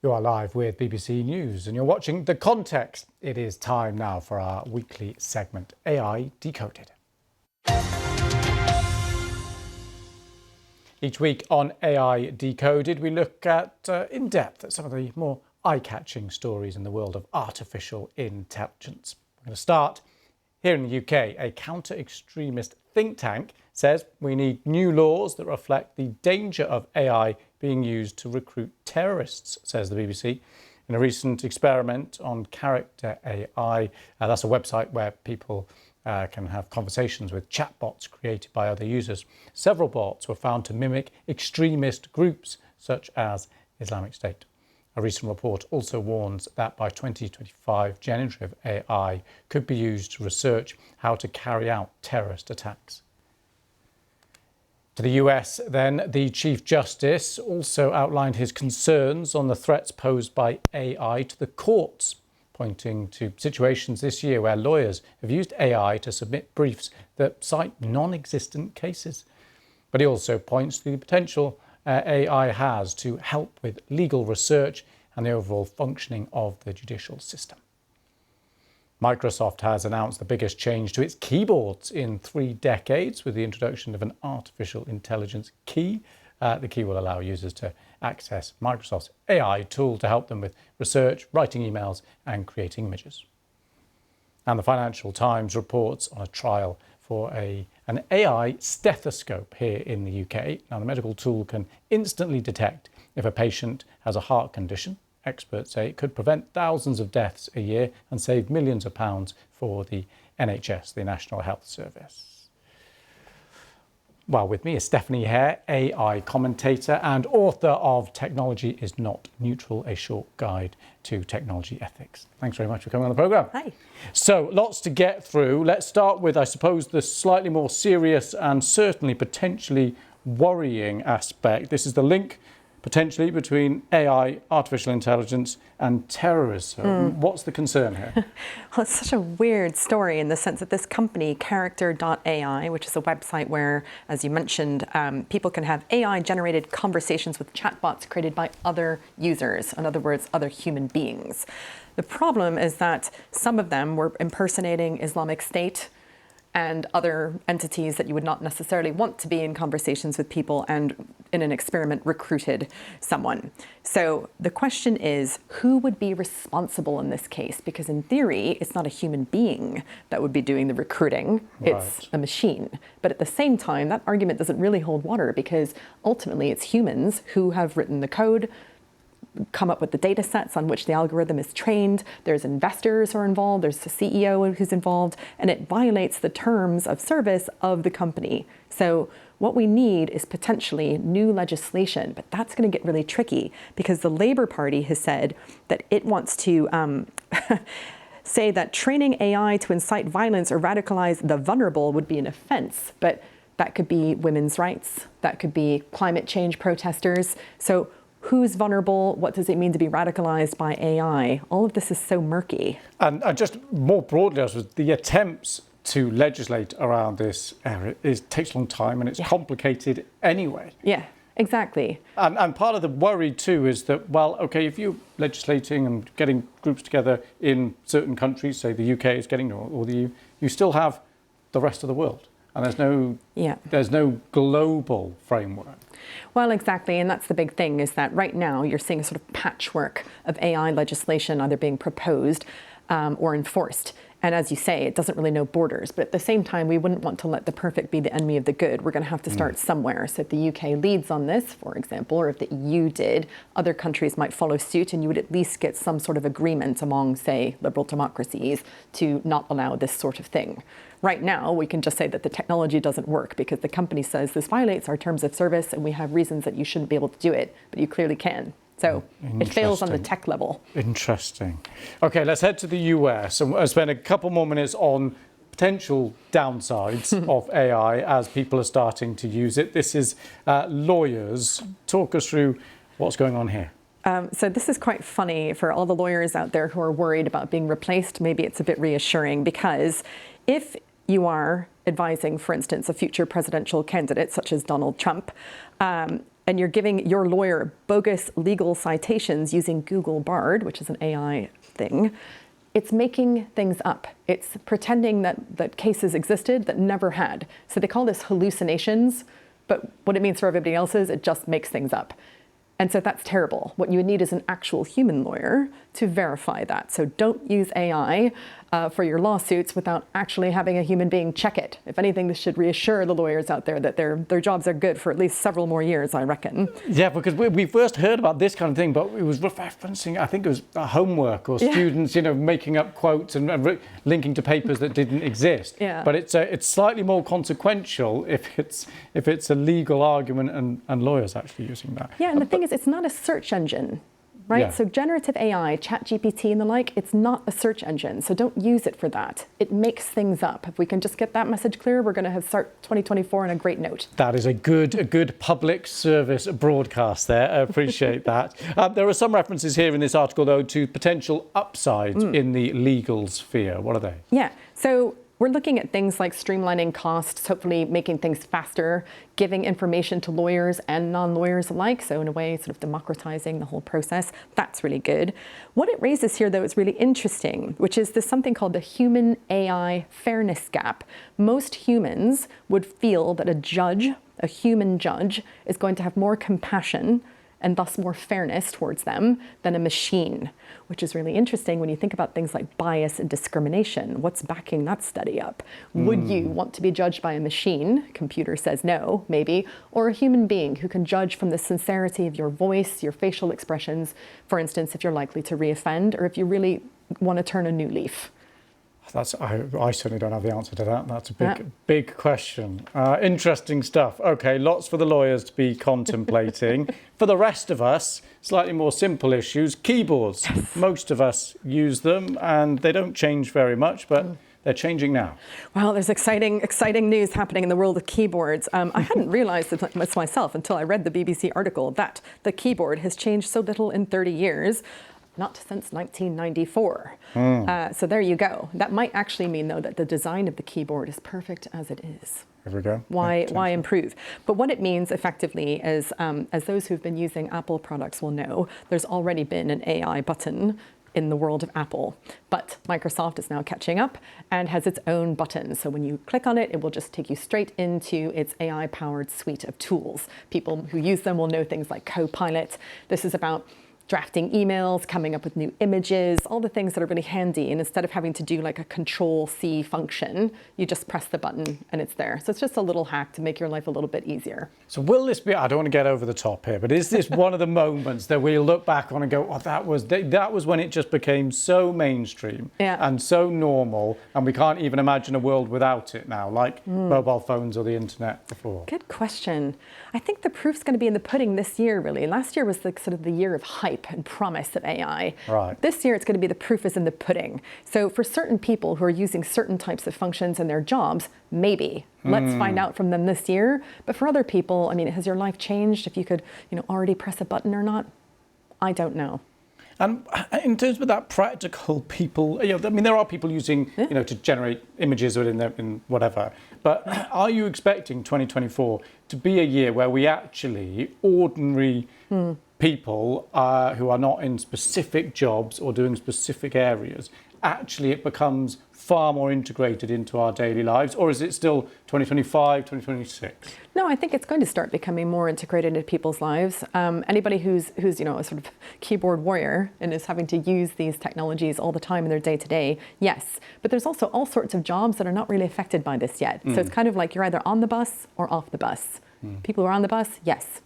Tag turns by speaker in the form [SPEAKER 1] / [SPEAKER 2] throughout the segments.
[SPEAKER 1] You are live with BBC News and you're watching The Context. It is time now for our weekly segment, AI Decoded. Each week on AI Decoded, we look at in depth at some of the more eye-catching stories in the world of artificial intelligence. We're going to start here in the UK. A counter-extremist think tank says we need new laws that reflect the danger of AI being used to recruit terrorists, says the BBC. In a recent experiment on Character AI, that's a website where people can have conversations with chatbots created by other users. Several bots were found to mimic extremist groups such as Islamic State. A recent report also warns that by 2025, generative AI could be used to research how to carry out terrorist attacks. To the US, then, the Chief Justice also outlined his concerns on the threats posed by AI to the courts, pointing to situations this year where lawyers have used AI to submit briefs that cite non-existent cases. But he also points to the potential AI has to help with legal research and the overall functioning of the judicial system. Microsoft has announced the biggest change to its keyboards in 3 decades with the introduction of an artificial intelligence key. The key will allow users to access Microsoft's AI tool to help them with research, writing emails, and creating images. And the Financial Times reports on a trial for an AI stethoscope here in the UK. Now, the medical tool can instantly detect if a patient has a heart condition. Experts say it could prevent thousands of deaths a year and save millions of pounds for the NHS, the National Health Service. Well, with me is Stephanie Hare, AI commentator and author of Technology is Not Neutral, a short guide to technology ethics. Thanks very much for coming on the programme.
[SPEAKER 2] Hi.
[SPEAKER 1] So, lots to get through. Let's start with, I suppose, the slightly more serious and certainly potentially worrying aspect. This is the link potentially between AI, artificial intelligence, and terrorism. What's the concern here?
[SPEAKER 2] Well, it's such a weird story in the sense that this company, Character.ai, which is a website where, as you mentioned, people can have AI-generated conversations with chatbots created by other users, in other words, other human beings. The problem is that some of them were impersonating Islamic State and other entities that you would not necessarily want to be in conversations with people, and in an experiment recruited someone. So the question is, who would be responsible in this case? Because in theory, it's not a human being that would be doing the recruiting, it's a machine. But at the same time, that argument doesn't really hold water because ultimately it's humans who have written the code, come up with the data sets on which the algorithm is trained. There's investors who are involved, there's the CEO who's involved, and it violates the terms of service of the company. So what we need is potentially new legislation, but that's going to get really tricky because the Labour Party has said that it wants to say that training AI to incite violence or radicalize the vulnerable would be an offense, but that could be women's rights, that could be climate change protesters. So who's vulnerable? What does it mean to be radicalized by AI? All of this is so murky. And
[SPEAKER 1] just more broadly, I suppose, the attempts to legislate around this area takes a long time and it's complicated anyway.
[SPEAKER 2] Yeah, exactly.
[SPEAKER 1] And part of the worry too is that, well, okay, if you're legislating and getting groups together in certain countries, say the UK is getting, or the EU, you still have the rest of the world. And there's no global framework.
[SPEAKER 2] Well, exactly. And that's the big thing, is that right now you're seeing a sort of patchwork of AI legislation either being proposed or enforced. And as you say, it doesn't really know borders. But at the same time, we wouldn't want to let the perfect be the enemy of the good. We're going to have to start somewhere. So if the UK leads on this, for example, or if the EU did, other countries might follow suit, and you would at least get some sort of agreement among, say, liberal democracies to not allow this sort of thing. Right now, we can just say that the technology doesn't work because the company says this violates our terms of service and we have reasons that you shouldn't be able to do it, but you clearly can. So it fails on the tech level.
[SPEAKER 1] Interesting. Okay, let's head to the US and I'll spend a couple more minutes on potential downsides of AI as people are starting to use it. This is lawyers. Talk us through what's going on here.
[SPEAKER 2] So this is quite funny for all the lawyers out there who are worried about being replaced. Maybe it's a bit reassuring because if you are advising, for instance, a future presidential candidate such as Donald Trump, and you're giving your lawyer bogus legal citations using Google Bard, which is an AI thing, it's making things up. It's pretending that cases existed that never had. So they call this hallucinations, but what it means for everybody else is it just makes things up. And so that's terrible. What you would need is an actual human lawyer to verify that. So don't use AI for your lawsuits without actually having a human being check it. If anything, this should reassure the lawyers out there that their jobs are good for at least several more years, I reckon.
[SPEAKER 1] Yeah, because we first heard about this kind of thing, but it was referencing, I think it was homework or students, making up quotes and linking to papers that didn't exist.
[SPEAKER 2] Yeah.
[SPEAKER 1] But it's slightly more consequential if it's a legal argument and lawyers actually using that.
[SPEAKER 2] Yeah, and the thing is, it's not a search engine. Right?
[SPEAKER 1] Yeah.
[SPEAKER 2] So generative AI, ChatGPT and the like, it's not a search engine. So don't use it for that. It makes things up. If we can just get that message clear, we're going to start 2024 on a great note.
[SPEAKER 1] That is a good public service broadcast there. I appreciate that. There are some references here in this article, though, to potential upsides in the legal sphere. What are they?
[SPEAKER 2] Yeah. So we're looking at things like streamlining costs, hopefully making things faster, giving information to lawyers and non-lawyers alike. So in a way, sort of democratizing the whole process. That's really good. What it raises here, though, is really interesting, which is this something called the human-AI fairness gap. Most humans would feel that a human judge, is going to have more compassion and thus more fairness towards them than a machine, which is really interesting when you think about things like bias and discrimination. What's backing that study up? Would you want to be judged by a machine? Computer says no, maybe, or a human being who can judge from the sincerity of your voice, your facial expressions, for instance, if you're likely to reoffend or if you really want to turn a new leaf.
[SPEAKER 1] I certainly don't have the answer to that. That's a big question. Interesting stuff. Okay, lots for the lawyers to be contemplating. For the rest of us, slightly more simple issues. Keyboards. Yes. Most of us use them and they don't change very much, but they're changing now.
[SPEAKER 2] Well, there's exciting news happening in the world of keyboards. I hadn't realized this myself until I read the BBC article that the keyboard has changed so little in 30 years. Not since 1994. So there you go. That might actually mean, though, that the design of the keyboard is perfect as it is.
[SPEAKER 1] There we go.
[SPEAKER 2] Why improve? But what it means effectively is, as those who've been using Apple products will know, there's already been an AI button in the world of Apple. But Microsoft is now catching up and has its own button. So when you click on it, it will just take you straight into its AI-powered suite of tools. People who use them will know things like Copilot. This is about drafting emails, coming up with new images, all the things that are really handy. And instead of having to do like a Control-C function, you just press the button and it's there. So it's just a little hack to make your life a little bit easier.
[SPEAKER 1] So will this be, I don't want to get over the top here, but is this one of the moments that we'll look back on and go, oh, that was when it just became so mainstream and so normal, and we can't even imagine a world without it now, like mobile phones or the internet before?
[SPEAKER 2] Good question. I think the proof's going to be in the pudding this year, really. Last year was sort of the year of hype and promise of AI.
[SPEAKER 1] Right.
[SPEAKER 2] This year, it's going to be the proof is in the pudding. So for certain people who are using certain types of functions in their jobs, maybe. Let's find out from them this year. But for other people, I mean, has your life changed if you could, already press a button or not? I don't know.
[SPEAKER 1] And in terms of that practical people, there are people using, to generate images or in whatever. But are you expecting 2024 to be a year where we actually, ordinary people who are not in specific jobs or doing specific areas, actually it becomes far more integrated into our daily lives? Or is it still 2025, 2026?
[SPEAKER 2] No, I think it's going to start becoming more integrated into people's lives. Anybody who's a sort of keyboard warrior and is having to use these technologies all the time in their day-to-day, yes. But there's also all sorts of jobs that are not really affected by this yet. So it's kind of like you're either on the bus or off the bus. People who are on the bus, yes.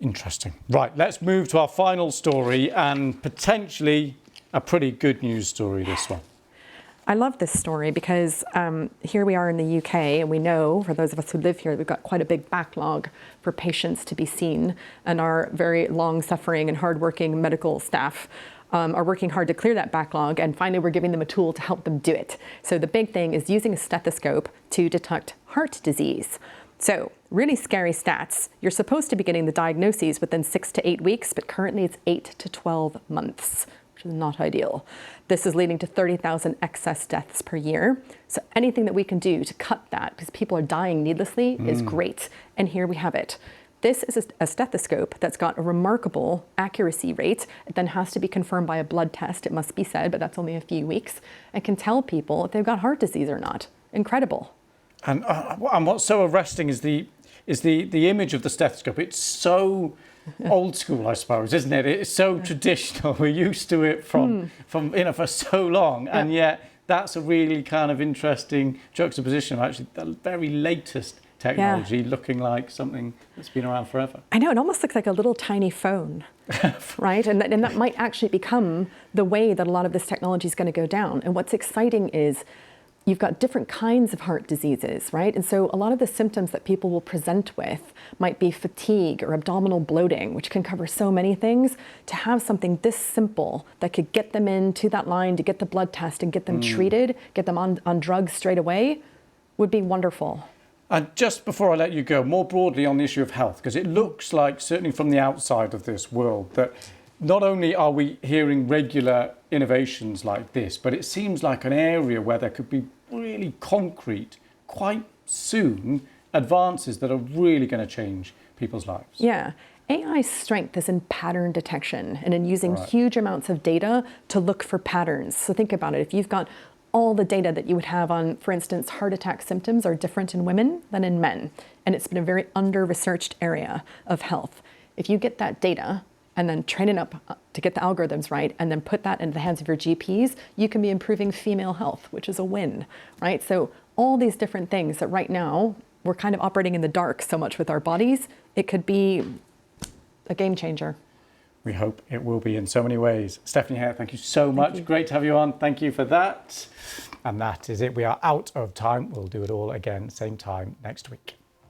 [SPEAKER 1] Interesting. Right, let's move to our final story, and potentially a pretty good news story, this one.
[SPEAKER 2] I love this story because here we are in the UK, and we know, for those of us who live here, we've got quite a big backlog for patients to be seen, and our very long-suffering and hard-working medical staff are working hard to clear that backlog, and finally we're giving them a tool to help them do it. So the big thing is using a stethoscope to detect heart disease. So really scary stats. You're supposed to be getting the diagnoses within 6 to 8 weeks, but currently it's 8 to 12 months. Which is not ideal. This is leading to 30,000 excess deaths per year. So anything that we can do to cut that, because people are dying needlessly, is great. And here we have it. This is a stethoscope that's got a remarkable accuracy rate. It then has to be confirmed by a blood test, it must be said, but that's only a few weeks. It can tell people if they've got heart disease or not. Incredible.
[SPEAKER 1] And what's so arresting is the image of the stethoscope. It's so old school, I suppose, isn't it? It's so traditional. We're used to it from for so long, and yet that's a really kind of interesting juxtaposition of actually the very latest technology looking like something that's been around forever.
[SPEAKER 2] I know, it almost looks like a little tiny phone, right? And that might actually become the way that a lot of this technology is going to go down. And what's exciting is you've got different kinds of heart diseases, right? And so a lot of the symptoms that people will present with might be fatigue or abdominal bloating, which can cover so many things. To have something this simple that could get them into that line to get the blood test and get them treated, get them on drugs straight away, would be wonderful.
[SPEAKER 1] And just before I let you go, more broadly on the issue of health, because it looks like, certainly from the outside of this world, that not only are we hearing regular innovations like this, but it seems like an area where there could be really concrete, quite soon, advances that are really going to change people's lives.
[SPEAKER 2] Yeah. AI's strength is in pattern detection and in using huge amounts of data to look for patterns. So think about it. If you've got all the data that you would have on, for instance, heart attack symptoms are different in women than in men. And it's been a very under-researched area of health. If you get that data and then train it up to get the algorithms right, and then put that into the hands of your GPs, you can be improving female health, which is a win, right? So all these different things that right now, we're kind of operating in the dark so much with our bodies, it could be a game changer.
[SPEAKER 1] We hope it will be in so many ways. Stephanie Hare, thank you so much. Great to have you on. Thank you for that. And that is it. We are out of time. We'll do it all again, same time next week.